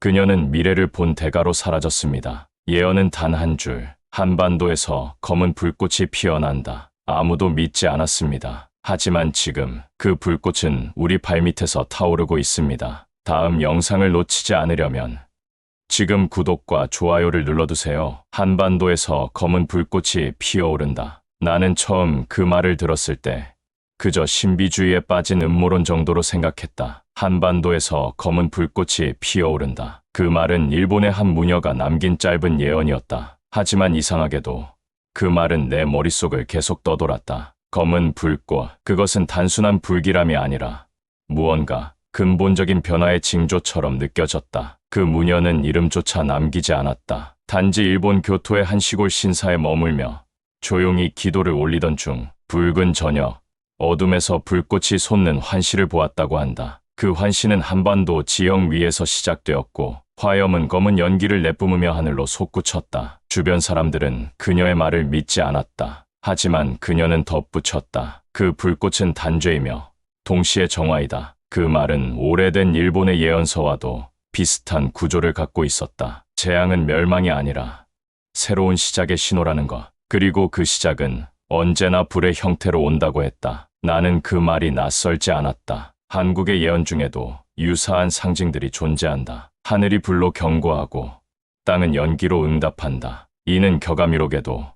그녀는 미래를 본 대가로 사라졌습니다. 예언은 단 한 줄. 한반도에서 검은 불꽃이 피어난다. 아무도 믿지 않았습니다. 하지만 지금 그 불꽃은 우리 발밑에서 타오르고 있습니다. 다음 영상을 놓치지 않으려면 지금 구독과 좋아요를 눌러두세요. 한반도에서 검은 불꽃이 피어오른다. 나는 처음 그 말을 들었을 때 그저 신비주의에 빠진 음모론 정도로 생각했다. 한반도에서 검은 불꽃이 피어오른다. 그 말은 일본의 한 무녀가 남긴 짧은 예언이었다. 하지만 이상하게도 그 말은 내 머릿속을 계속 떠돌았다. 검은 불꽃, 그것은 단순한 불길함이 아니라 무언가 근본적인 변화의 징조처럼 느껴졌다. 그 무녀는 이름조차 남기지 않았다. 단지 일본 교토의 한 시골 신사에 머물며 조용히 기도를 올리던 중 붉은 저녁, 어둠에서 불꽃이 솟는 환시를 보았다고 한다. 그 환시는 한반도 지형 위에서 시작되었고 화염은 검은 연기를 내뿜으며 하늘로 솟구쳤다. 주변 사람들은 그녀의 말을 믿지 않았다. 하지만 그녀는 덧붙였다. 그 불꽃은 단죄이며 동시에 정화이다. 그 말은 오래된 일본의 예언서와도 비슷한 구조를 갖고 있었다. 재앙은 멸망이 아니라 새로운 시작의 신호라는 것. 그리고 그 시작은 언제나 불의 형태로 온다고 했다. 나는 그 말이 낯설지 않았다. 한국의 예언 중에도 유사한 상징들이 존재한다. 하늘이 불로 경고하고 땅은 연기로 응답한다. 이는 격아미록에도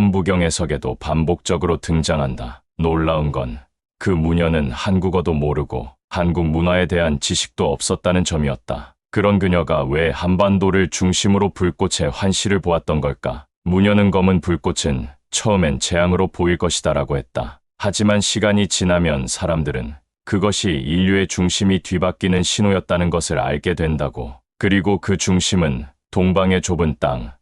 천부경에석에도 반복적으로 등장한다. 놀라운 건 그 무녀는 한국어도 모르고 한국 문화에 대한 지식도 없었다는 점이었다. 그런 그녀가 왜 한반도를 중심으로 불꽃의 환시를 보았던 걸까? 무녀는 검은 불꽃은 처음엔 재앙으로 보일 것이다라고 했다. 하지만 시간이 지나면 사람들은 그것이 인류의 중심이 뒤바뀌는 신호였다는 것을 알게 된다고. 그리고 그 중심은 동방의 좁은 땅,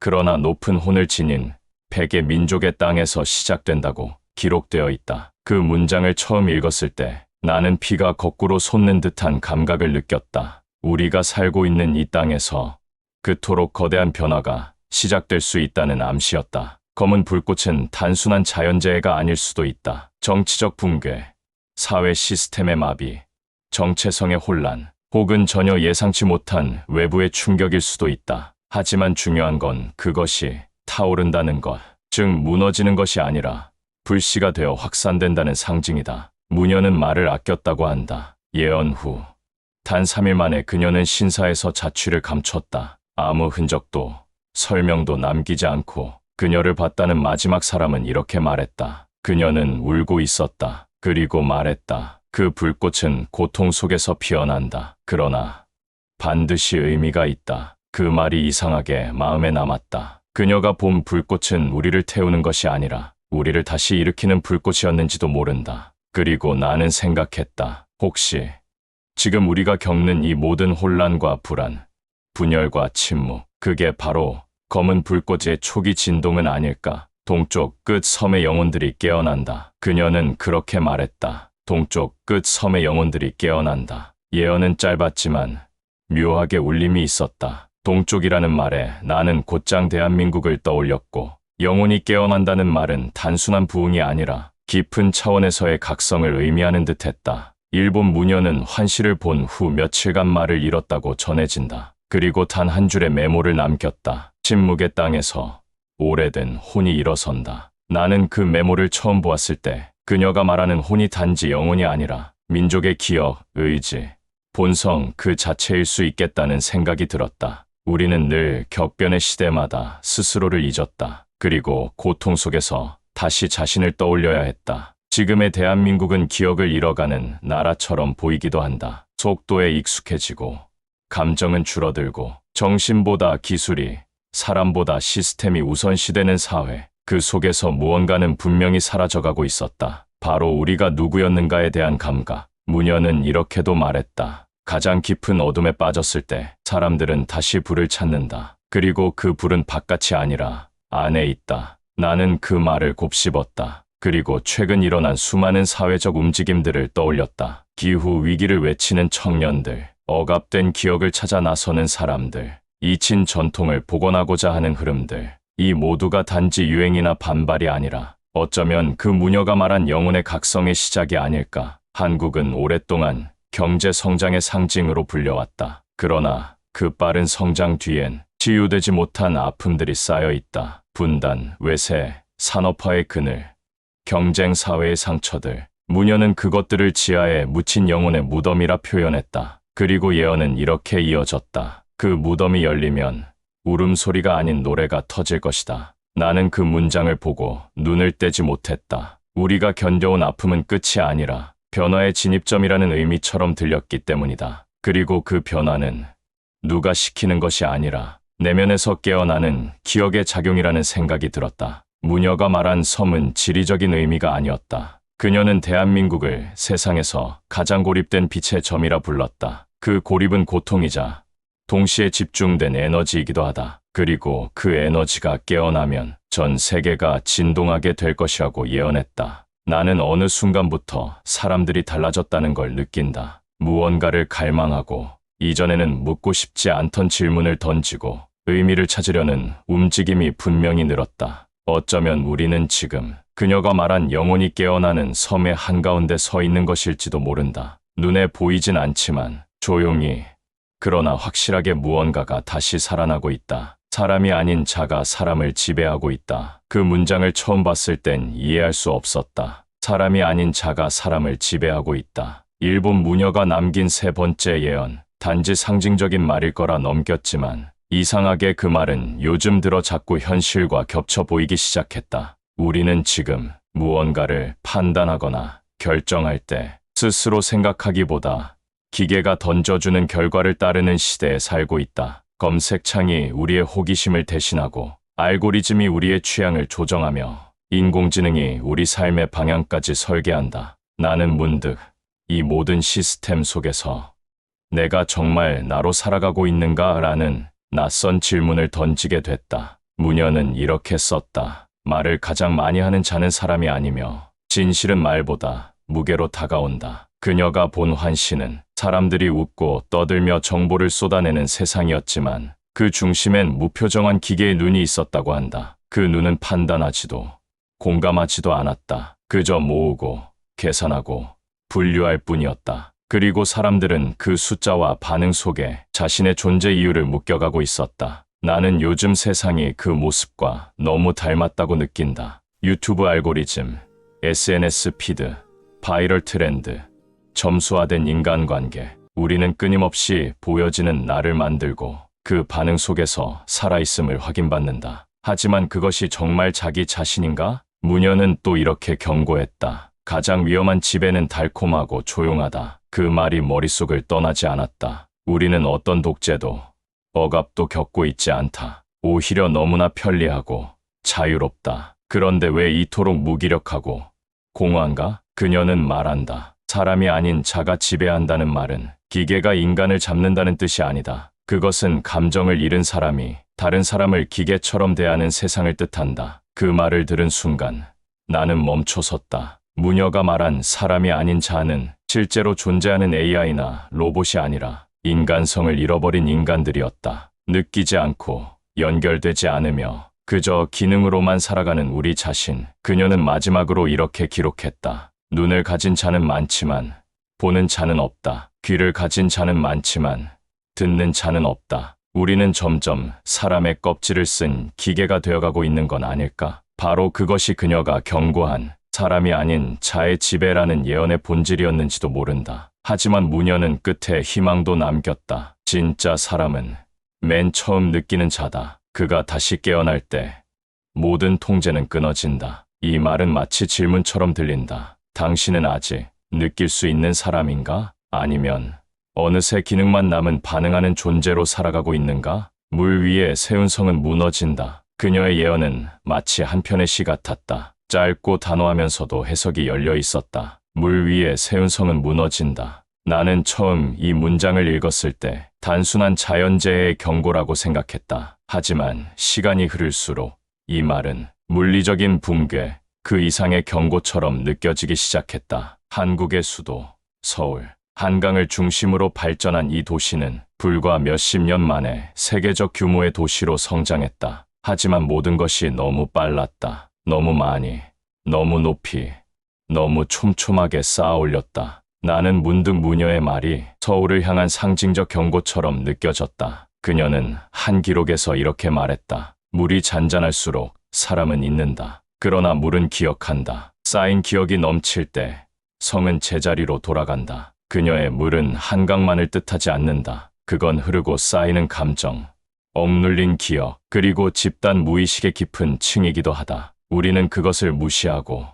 그러나 높은 혼을 지닌 백의 민족의 땅에서 시작된다고 기록되어 있다. 그 문장을 처음 읽었을 때 나는 피가 거꾸로 솟는 듯한 감각을 느꼈다. 우리가 살고 있는 이 땅에서 그토록 거대한 변화가 시작될 수 있다는 암시였다. 검은 불꽃은 단순한 자연재해가 아닐 수도 있다. 정치적 붕괴, 사회 시스템의 마비, 정체성의 혼란, 혹은 전혀 예상치 못한 외부의 충격일 수도 있다. 하지만 중요한 건 그것이 타오른다는 것, 즉 무너지는 것이 아니라 불씨가 되어 확산된다는 상징이다. 무녀는 말을 아꼈다고 한다. 예언 후 단 3일 만에 그녀는 신사에서 자취를 감췄다. 아무 흔적도 설명도 남기지 않고 그녀를 봤다는 마지막 사람은 이렇게 말했다. 그녀는 울고 있었다. 그리고 말했다. 그 불꽃은 고통 속에서 피어난다. 그러나 반드시 의미가 있다. 그 말이 이상하게 마음에 남았다. 그녀가 본 불꽃은 우리를 태우는 것이 아니라 우리를 다시 일으키는 불꽃이었는지도 모른다. 그리고 나는 생각했다. 혹시 지금 우리가 겪는 이 모든 혼란과 불안, 분열과 침묵, 그게 바로 검은 불꽃의 초기 진동은 아닐까? 동쪽 끝 섬의 영혼들이 깨어난다. 그녀는 그렇게 말했다. 동쪽 끝 섬의 영혼들이 깨어난다. 예언은 짧았지만 묘하게 울림이 있었다. 동쪽이라는 말에 나는 곧장 대한민국을 떠올렸고, 영혼이 깨어난다는 말은 단순한 부흥이 아니라 깊은 차원에서의 각성을 의미하는 듯했다. 일본 무녀는 환시를 본 후 며칠간 말을 잃었다고 전해진다. 그리고 단 한 줄의 메모를 남겼다. 침묵의 땅에서 오래된 혼이 일어선다. 나는 그 메모를 처음 보았을 때 그녀가 말하는 혼이 단지 영혼이 아니라 민족의 기억, 의지, 본성 그 자체일 수 있겠다는 생각이 들었다. 우리는 늘 격변의 시대마다 스스로를 잊었다. 그리고 고통 속에서 다시 자신을 떠올려야 했다. 지금의 대한민국은 기억을 잃어가는 나라처럼 보이기도 한다. 속도에 익숙해지고 감정은 줄어들고 정신보다 기술이, 사람보다 시스템이 우선시되는 사회. 그 속에서 무언가는 분명히 사라져가고 있었다. 바로 우리가 누구였는가에 대한 감각. 무녀는 이렇게도 말했다. 가장 깊은 어둠에 빠졌을 때 사람들은 다시 불을 찾는다. 그리고 그 불은 바깥이 아니라 안에 있다. 나는 그 말을 곱씹었다. 그리고 최근 일어난 수많은 사회적 움직임들을 떠올렸다. 기후 위기를 외치는 청년들, 억압된 기억을 찾아 나서는 사람들, 잊힌 전통을 복원하고자 하는 흐름들. 이 모두가 단지 유행이나 반발이 아니라 어쩌면 그 무녀가 말한 영혼의 각성의 시작이 아닐까. 한국은 오랫동안 경제 성장의 상징으로 불려왔다. 그러나 그 빠른 성장 뒤엔 치유되지 못한 아픔들이 쌓여 있다. 분단, 외세, 산업화의 그늘, 경쟁 사회의 상처들. 무녀는 그것들을 지하에 묻힌 영혼의 무덤이라 표현했다. 그리고 예언은 이렇게 이어졌다. 그 무덤이 열리면 울음소리가 아닌 노래가 터질 것이다. 나는 그 문장을 보고 눈을 떼지 못했다. 우리가 견뎌온 아픔은 끝이 아니라 변화의 진입점이라는 의미처럼 들렸기 때문이다. 그리고 그 변화는 누가 시키는 것이 아니라 내면에서 깨어나는 기억의 작용이라는 생각이 들었다. 무녀가 말한 섬은 지리적인 의미가 아니었다. 그녀는 대한민국을 세상에서 가장 고립된 빛의 점이라 불렀다. 그 고립은 고통이자 동시에 집중된 에너지이기도 하다. 그리고 그 에너지가 깨어나면 전 세계가 진동하게 될 것이라고 예언했다. 나는 어느 순간부터 사람들이 달라졌다는 걸 느낀다. 무언가를 갈망하고 이전에는 묻고 싶지 않던 질문을 던지고 의미를 찾으려는 움직임이 분명히 늘었다. 어쩌면 우리는 지금 그녀가 말한 영혼이 깨어나는 섬의 한가운데 서 있는 것일지도 모른다. 눈에 보이진 않지만 조용히 그러나 확실하게 무언가가 다시 살아나고 있다. 사람이 아닌 자가 사람을 지배하고 있다. 그 문장을 처음 봤을 땐 이해할 수 없었다. 사람이 아닌 자가 사람을 지배하고 있다. 일본 무녀가 남긴 세 번째 예언. 단지 상징적인 말일 거라 넘겼지만 이상하게 그 말은 요즘 들어 자꾸 현실과 겹쳐 보이기 시작했다. 우리는 지금 무언가를 판단하거나 결정할 때 스스로 생각하기보다 기계가 던져주는 결과를 따르는 시대에 살고 있다. 검색창이 우리의 호기심을 대신하고 알고리즘이 우리의 취향을 조정하며 인공지능이 우리 삶의 방향까지 설계한다. 나는 문득 이 모든 시스템 속에서 내가 정말 나로 살아가고 있는가라는 낯선 질문을 던지게 됐다. 무녀는 이렇게 썼다. 말을 가장 많이 하는 자는 사람이 아니며 진실은 말보다 무게로 다가온다. 그녀가 본 환시는 사람들이 웃고 떠들며 정보를 쏟아내는 세상이었지만 그 중심엔 무표정한 기계의 눈이 있었다고 한다. 그 눈은 판단하지도 공감하지도 않았다. 그저 모으고 계산하고 분류할 뿐이었다. 그리고 사람들은 그 숫자와 반응 속에 자신의 존재 이유를 묶여가고 있었다. 나는 요즘 세상이 그 모습과 너무 닮았다고 느낀다. 유튜브 알고리즘, SNS 피드, 바이럴 트렌드, 점수화된 인간관계. 우리는 끊임없이 보여지는 나를 만들고 그 반응 속에서 살아있음을 확인받는다. 하지만 그것이 정말 자기 자신인가? 무녀는 또 이렇게 경고했다. 가장 위험한 지배는 달콤하고 조용하다. 그 말이 머릿속을 떠나지 않았다. 우리는 어떤 독재도 억압도 겪고 있지 않다. 오히려 너무나 편리하고 자유롭다. 그런데 왜 이토록 무기력하고 공허한가? 그녀는 말한다. 사람이 아닌 자가 지배한다는 말은 기계가 인간을 잡는다는 뜻이 아니다. 그것은 감정을 잃은 사람이 다른 사람을 기계처럼 대하는 세상을 뜻한다. 그 말을 들은 순간 나는 멈춰섰다. 무녀가 말한 사람이 아닌 자는 실제로 존재하는 AI나 로봇이 아니라 인간성을 잃어버린 인간들이었다. 느끼지 않고 연결되지 않으며 그저 기능으로만 살아가는 우리 자신. 그녀는 마지막으로 이렇게 기록했다. 눈을 가진 자는 많지만 보는 자는 없다. 귀를 가진 자는 많지만 듣는 자는 없다. 우리는 점점 사람의 껍질을 쓴 기계가 되어가고 있는 건 아닐까? 바로 그것이 그녀가 경고한 사람이 아닌 자의 지배라는 예언의 본질이었는지도 모른다. 하지만 무녀는 끝에 희망도 남겼다. 진짜 사람은 맨 처음 느끼는 자다. 그가 다시 깨어날 때 모든 통제는 끊어진다. 이 말은 마치 질문처럼 들린다. 당신은 아직 느낄 수 있는 사람인가? 아니면 어느새 기능만 남은 반응하는 존재로 살아가고 있는가? 물 위에 세운 성은 무너진다. 그녀의 예언은 마치 한 편의 시 같았다. 짧고 단호하면서도 해석이 열려 있었다. 물 위에 세운 성은 무너진다. 나는 처음 이 문장을 읽었을 때 단순한 자연재해의 경고라고 생각했다. 하지만 시간이 흐를수록 이 말은 물리적인 붕괴, 그 이상의 경고처럼 느껴지기 시작했다. 한국의 수도, 서울. 한강을 중심으로 발전한 이 도시는 불과 몇십 년 만에 세계적 규모의 도시로 성장했다. 하지만 모든 것이 너무 빨랐다. 너무 많이, 너무 높이, 너무 촘촘하게 쌓아 올렸다. 나는 문득 무녀의 말이 서울을 향한 상징적 경고처럼 느껴졌다. 그녀는 한 기록에서 이렇게 말했다. 물이 잔잔할수록 사람은 잊는다. 그러나 물은 기억한다. 쌓인 기억이 넘칠 때 성은 제자리로 돌아간다. 그녀의 물은 한강만을 뜻하지 않는다. 그건 흐르고 쌓이는 감정, 억눌린 기억, 그리고 집단 무의식의 깊은 층이기도 하다. 우리는 그것을 무시하고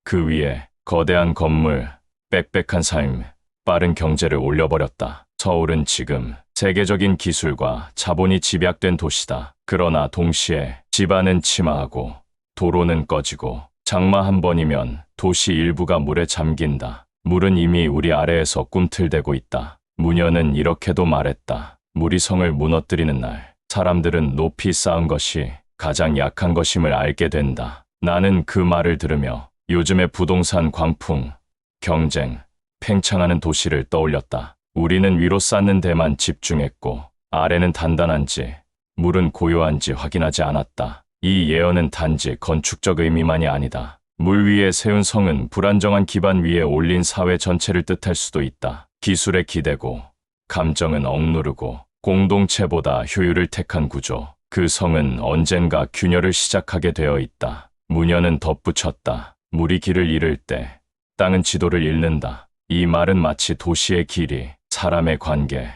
그 위에 거대한 건물, 빽빽한 삶, 빠른 경제를 올려버렸다. 서울은 지금 세계적인 기술과 자본이 집약된 도시다. 그러나 동시에 집안은 침하하고 도로는 꺼지고 장마 한 번이면 도시 일부가 물에 잠긴다. 물은 이미 우리 아래에서 꿈틀대고 있다. 무녀는 이렇게도 말했다. 물이 성을 무너뜨리는 날, 사람들은 높이 쌓은 것이 가장 약한 것임을 알게 된다. 나는 그 말을 들으며 요즘의 부동산 광풍, 경쟁, 팽창하는 도시를 떠올렸다. 우리는 위로 쌓는 데만 집중했고 아래는 단단한지, 물은 고요한지 확인하지 않았다. 이 예언은 단지 건축적 의미만이 아니다. 물 위에 세운 성은 불안정한 기반 위에 올린 사회 전체를 뜻할 수도 있다. 기술에 기대고 감정은 억누르고 공동체보다 효율을 택한 구조. 그 성은 언젠가 균열을 시작하게 되어 있다. 무녀는 덧붙였다. 물이 길을 잃을 때 땅은 지도를 잃는다. 이 말은 마치 도시의 길이, 사람의 관계,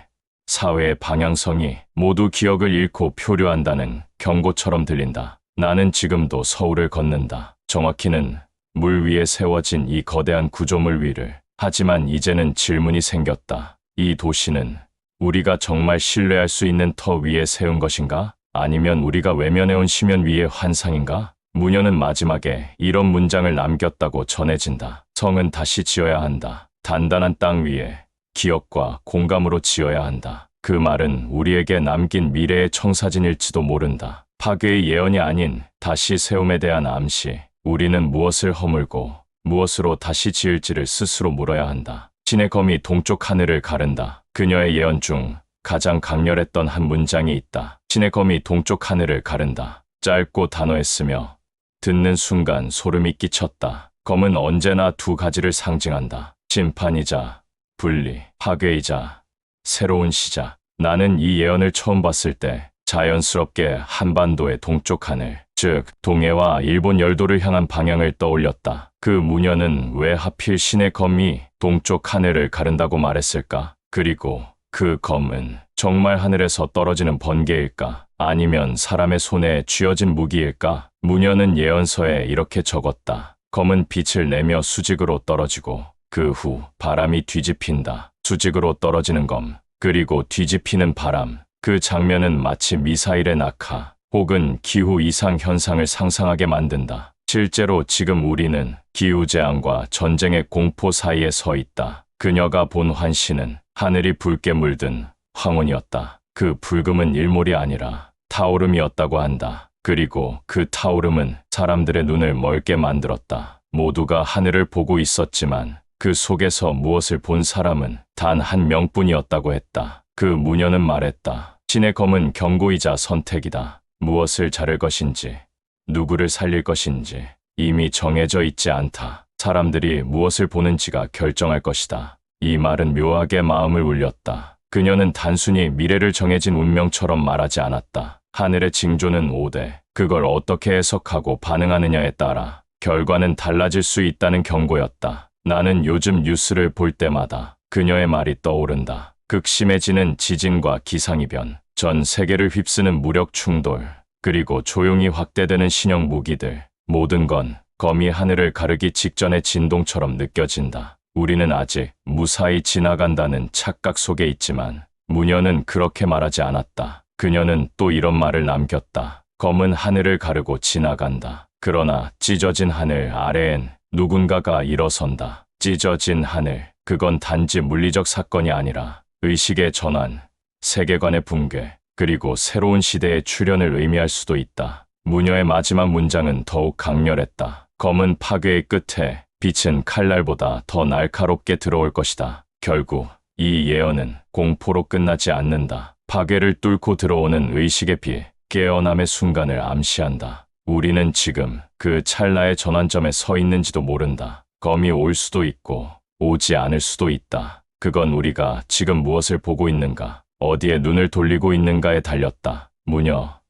사회의 방향성이 모두 기억을 잃고 표류한다는 경고처럼 들린다. 나는 지금도 서울을 걷는다. 정확히는 물 위에 세워진 이 거대한 구조물 위를. 하지만 이제는 질문이 생겼다. 이 도시는 우리가 정말 신뢰할 수 있는 터 위에 세운 것인가? 아니면 우리가 외면해온 심연 위의 환상인가? 무녀는 마지막에 이런 문장을 남겼다고 전해진다. 성은 다시 지어야 한다. 단단한 땅 위에 기억과 공감으로 지어야 한다. 그 말은 우리에게 남긴 미래의 청사진일지도 모른다. 파괴의 예언이 아닌 다시 세움에 대한 암시. 우리는 무엇을 허물고 무엇으로 다시 지을지를 스스로 물어야 한다. 신의 검이 동쪽 하늘을 가른다. 그녀의 예언 중 가장 강렬했던 한 문장이 있다. 신의 검이 동쪽 하늘을 가른다. 짧고 단호했으며 듣는 순간 소름이 끼쳤다. 검은 언제나 두 가지를 상징한다. 심판이자 분리, 파괴이자 새로운 시작. 나는 이 예언을 처음 봤을 때 자연스럽게 한반도의 동쪽 하늘, 즉 동해와 일본 열도를 향한 방향을 떠올렸다. 그 무녀는 왜 하필 신의 검이 동쪽 하늘을 가른다고 말했을까? 그리고 그 검은 정말 하늘에서 떨어지는 번개일까? 아니면 사람의 손에 쥐어진 무기일까? 무녀는 예언서에 이렇게 적었다. 검은 빛을 내며 수직으로 떨어지고 그 후 바람이 뒤집힌다. 수직으로 떨어지는 검, 그리고 뒤집히는 바람. 그 장면은 마치 미사일의 낙하 혹은 기후 이상 현상을 상상하게 만든다. 실제로 지금 우리는 기후재앙과 전쟁의 공포 사이에 서 있다. 그녀가 본 환시는 하늘이 붉게 물든 황혼이었다. 그 붉음은 일몰이 아니라 타오름이었다고 한다. 그리고 그 타오름은 사람들의 눈을 멀게 만들었다. 모두가 하늘을 보고 있었지만 그 속에서 무엇을 본 사람은 단 한 명뿐이었다고 했다. 그 무녀는 말했다. 신의 검은 경고이자 선택이다. 무엇을 자를 것인지, 누구를 살릴 것인지 이미 정해져 있지 않다. 사람들이 무엇을 보는지가 결정할 것이다. 이 말은 묘하게 마음을 울렸다. 그녀는 단순히 미래를 정해진 운명처럼 말하지 않았다. 하늘의 징조는 5대. 그걸 어떻게 해석하고 반응하느냐에 따라 결과는 달라질 수 있다는 경고였다. 나는 요즘 뉴스를 볼 때마다 그녀의 말이 떠오른다. 극심해지는 지진과 기상이변, 전 세계를 휩쓰는 무력 충돌, 그리고 조용히 확대되는 신형 무기들. 모든 건 검이 하늘을 가르기 직전의 진동처럼 느껴진다. 우리는 아직 무사히 지나간다는 착각 속에 있지만 무녀는 그렇게 말하지 않았다. 그녀는 또 이런 말을 남겼다. 검은 하늘을 가르고 지나간다. 그러나 찢어진 하늘 아래엔 누군가가 일어선다. 찢어진 하늘, 그건 단지 물리적 사건이 아니라 의식의 전환, 세계관의 붕괴, 그리고 새로운 시대의 출현을 의미할 수도 있다. 무녀의 마지막 문장은 더욱 강렬했다. 검은 파괴의 끝에 빛은 칼날보다 더 날카롭게 들어올 것이다. 결국 이 예언은 공포로 끝나지 않는다. 파괴를 뚫고 들어오는 의식의 빛, 깨어남의 순간을 암시한다. 우리는 지금 그 찰나의 전환점에 서 있는지도 모른다. 검이 올 수도 있고 오지 않을 수도 있다. 그건 우리가 지금 무엇을 보고 있는가, 어디에 눈을 돌리고 있는가에 달렸다. 무녀.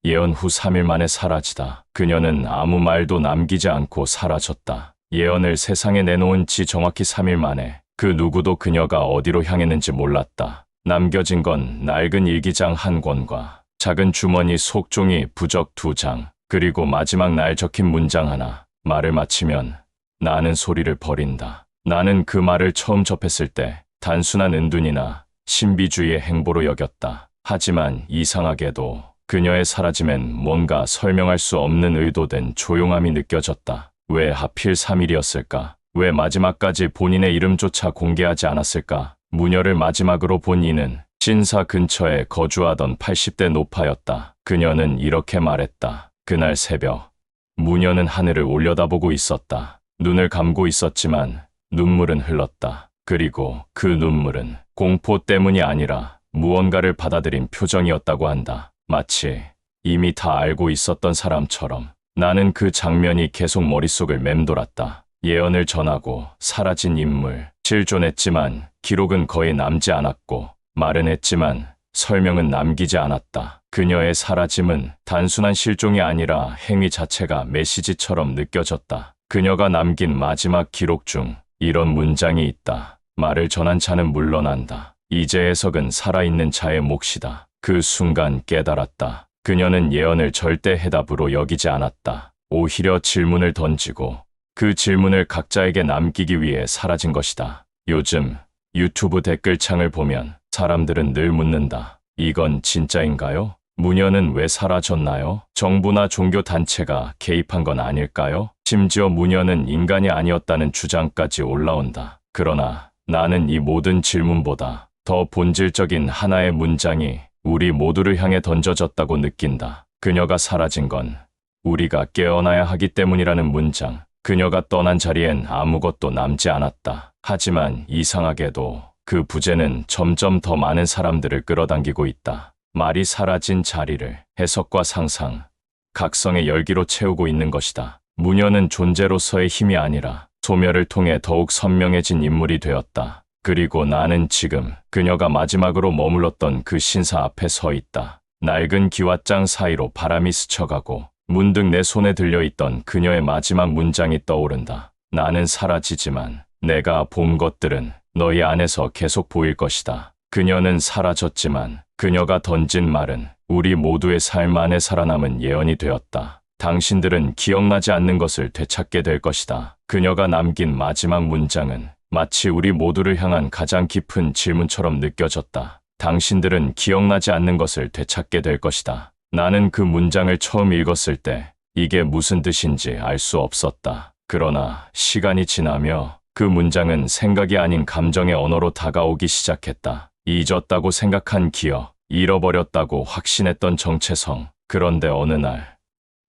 예언 후 3일 만에 사라지다. 그녀는 아무 말도 남기지 않고 사라졌다. 예언을 세상에 내놓은 지 정확히 3일 만에 그 누구도 그녀가 어디로 향했는지 몰랐다. 남겨진 건 낡은 일기장 한 권과 작은 주머니 속 종이 부적 2장, 그리고 마지막 날 적힌 문장 하나. 말을 마치면 나는 소리를 버린다. 나는 그 말을 처음 접했을 때 단순한 은둔이나 신비주의의 행보로 여겼다. 하지만 이상하게도 그녀의 사라짐엔 뭔가 설명할 수 없는 의도된 조용함이 느껴졌다. 왜 하필 3일이었을까? 왜 마지막까지 본인의 이름조차 공개하지 않았을까? 무녀를 마지막으로 본 이는 신사 근처에 거주하던 80대 노파였다. 그녀는 이렇게 말했다. 그날 새벽, 무녀는 하늘을 올려다보고 있었다. 눈을 감고 있었지만 눈물은 흘렀다. 그리고 그 눈물은 공포 때문이 아니라 무언가를 받아들인 표정이었다고 한다. 마치 이미 다 알고 있었던 사람처럼. 나는 그 장면이 계속 머릿속을 맴돌았다. 예언을 전하고 사라진 인물, 실존했지만 기록은 거의 남지 않았고, 말은 했지만 설명은 남기지 않았다. 그녀의 사라짐은 단순한 실종이 아니라 행위 자체가 메시지처럼 느껴졌다. 그녀가 남긴 마지막 기록 중 이런 문장이 있다. 말을 전한 자는 물러난다. 이제 해석은 살아있는 자의 몫이다. 그 순간 깨달았다. 그녀는 예언을 절대 해답으로 여기지 않았다. 오히려 질문을 던지고 그 질문을 각자에게 남기기 위해 사라진 것이다. 요즘 유튜브 댓글창을 보면 사람들은 늘 묻는다. 이건 진짜인가요? 무녀는 왜 사라졌나요? 정부나 종교 단체가 개입한 건 아닐까요? 심지어 무녀는 인간이 아니었다는 주장까지 올라온다. 그러나 나는 이 모든 질문보다 더 본질적인 하나의 문장이 우리 모두를 향해 던져졌다고 느낀다. 그녀가 사라진 건 우리가 깨어나야 하기 때문이라는 문장. 그녀가 떠난 자리엔 아무것도 남지 않았다. 하지만 이상하게도 그 부재는 점점 더 많은 사람들을 끌어당기고 있다. 말이 사라진 자리를 해석과 상상, 각성의 열기로 채우고 있는 것이다. 무녀는 존재로서의 힘이 아니라 소멸을 통해 더욱 선명해진 인물이 되었다. 그리고 나는 지금 그녀가 마지막으로 머물렀던 그 신사 앞에 서 있다. 낡은 기와장 사이로 바람이 스쳐가고 문득 내 손에 들려있던 그녀의 마지막 문장이 떠오른다. 나는 사라지지만 내가 본 것들은 너희 안에서 계속 보일 것이다. 그녀는 사라졌지만 그녀가 던진 말은 우리 모두의 삶 안에 살아남은 예언이 되었다. 당신들은 기억나지 않는 것을 되찾게 될 것이다. 그녀가 남긴 마지막 문장은 마치 우리 모두를 향한 가장 깊은 질문처럼 느껴졌다. 당신들은 기억나지 않는 것을 되찾게 될 것이다. 나는 그 문장을 처음 읽었을 때 이게 무슨 뜻인지 알 수 없었다. 그러나 시간이 지나며 그 문장은 생각이 아닌 감정의 언어로 다가오기 시작했다. 잊었다고 생각한 기억, 잃어버렸다고 확신했던 정체성. 그런데 어느 날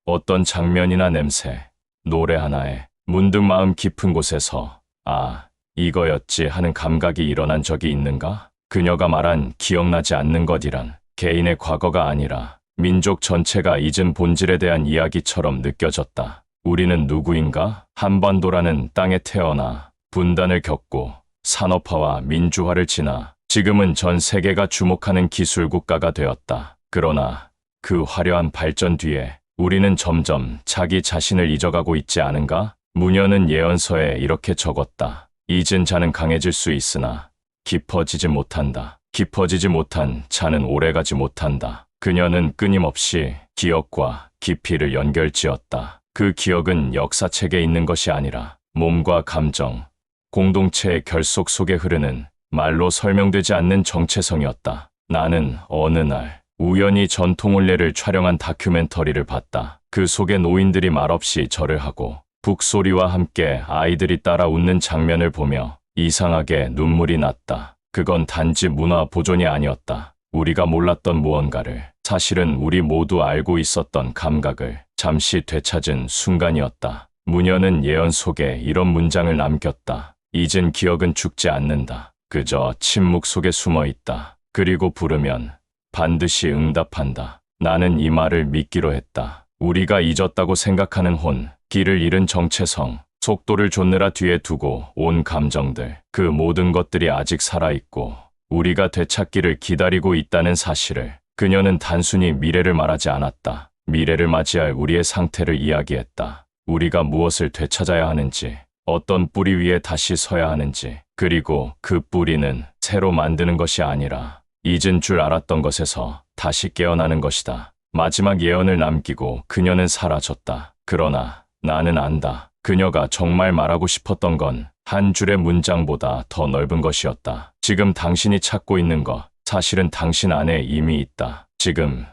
어떤 장면이나 냄새, 노래 하나에 문득 마음 깊은 곳에서 아, 이거였지 하는 감각이 일어난 적이 있는가? 그녀가 말한 기억나지 않는 것이란 개인의 과거가 아니라 민족 전체가 잊은 본질에 대한 이야기처럼 느껴졌다. 우리는 누구인가? 한반도라는 땅에 태어나 분단을 겪고 산업화와 민주화를 지나 지금은 전 세계가 주목하는 기술 국가가 되었다. 그러나 그 화려한 발전 뒤에 우리는 점점 자기 자신을 잊어가고 있지 않은가? 무녀는 예언서에 이렇게 적었다. 잊은 자는 강해질 수 있으나 깊어지지 못한다. 깊어지지 못한 자는 오래가지 못한다. 그녀는 끊임없이 기억과 깊이를 연결지었다. 그 기억은 역사책에 있는 것이 아니라 몸과 감정, 공동체의 결속 속에 흐르는 말로 설명되지 않는 정체성이었다. 나는 어느 날 우연히 전통올레를 촬영한 다큐멘터리를 봤다. 그 속에 노인들이 말없이 절을 하고 북소리와 함께 아이들이 따라 웃는 장면을 보며 이상하게 눈물이 났다. 그건 단지 문화 보존이 아니었다. 우리가 몰랐던 무언가를, 사실은 우리 모두 알고 있었던 감각을 잠시 되찾은 순간이었다. 무녀는 예언 속에 이런 문장을 남겼다. 잊은 기억은 죽지 않는다. 그저 침묵 속에 숨어 있다. 그리고 부르면 반드시 응답한다. 나는 이 말을 믿기로 했다. 우리가 잊었다고 생각하는 혼, 길을 잃은 정체성, 속도를 좇느라 뒤에 두고 온 감정들, 그 모든 것들이 아직 살아있고 우리가 되찾기를 기다리고 있다는 사실을. 그녀는 단순히 미래를 말하지 않았다. 미래를 맞이할 우리의 상태를 이야기했다. 우리가 무엇을 되찾아야 하는지, 어떤 뿌리 위에 다시 서야 하는지, 그리고 그 뿌리는 새로 만드는 것이 아니라 잊은 줄 알았던 것에서 다시 깨어나는 것이다. 마지막 예언을 남기고 그녀는 사라졌다. 그러나 나는 안다. 그녀가 정말 말하고 싶었던 건 한 줄의 문장보다 더 넓은 것이었다. 지금 당신이 찾고 있는 것, 사실은 당신 안에 이미 있다. 지금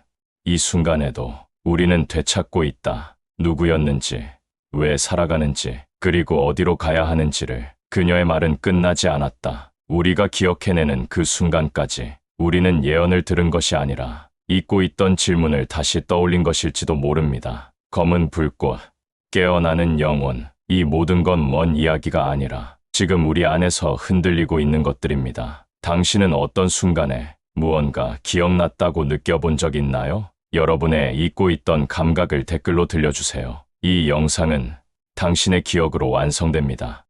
이 순간에도 우리는 되찾고 있다. 누구였는지, 왜 살아가는지, 그리고 어디로 가야 하는지를. 그녀의 말은 끝나지 않았다. 우리가 기억해내는 그 순간까지 우리는 예언을 들은 것이 아니라 잊고 있던 질문을 다시 떠올린 것일지도 모릅니다. 검은 불꽃, 깨어나는 영혼, 이 모든 건 먼 이야기가 아니라 지금 우리 안에서 흔들리고 있는 것들입니다. 당신은 어떤 순간에 무언가 기억났다고 느껴본 적 있나요? 여러분의 잊고 있던 감각을 댓글로 들려주세요. 이 영상은 당신의 기억으로 완성됩니다.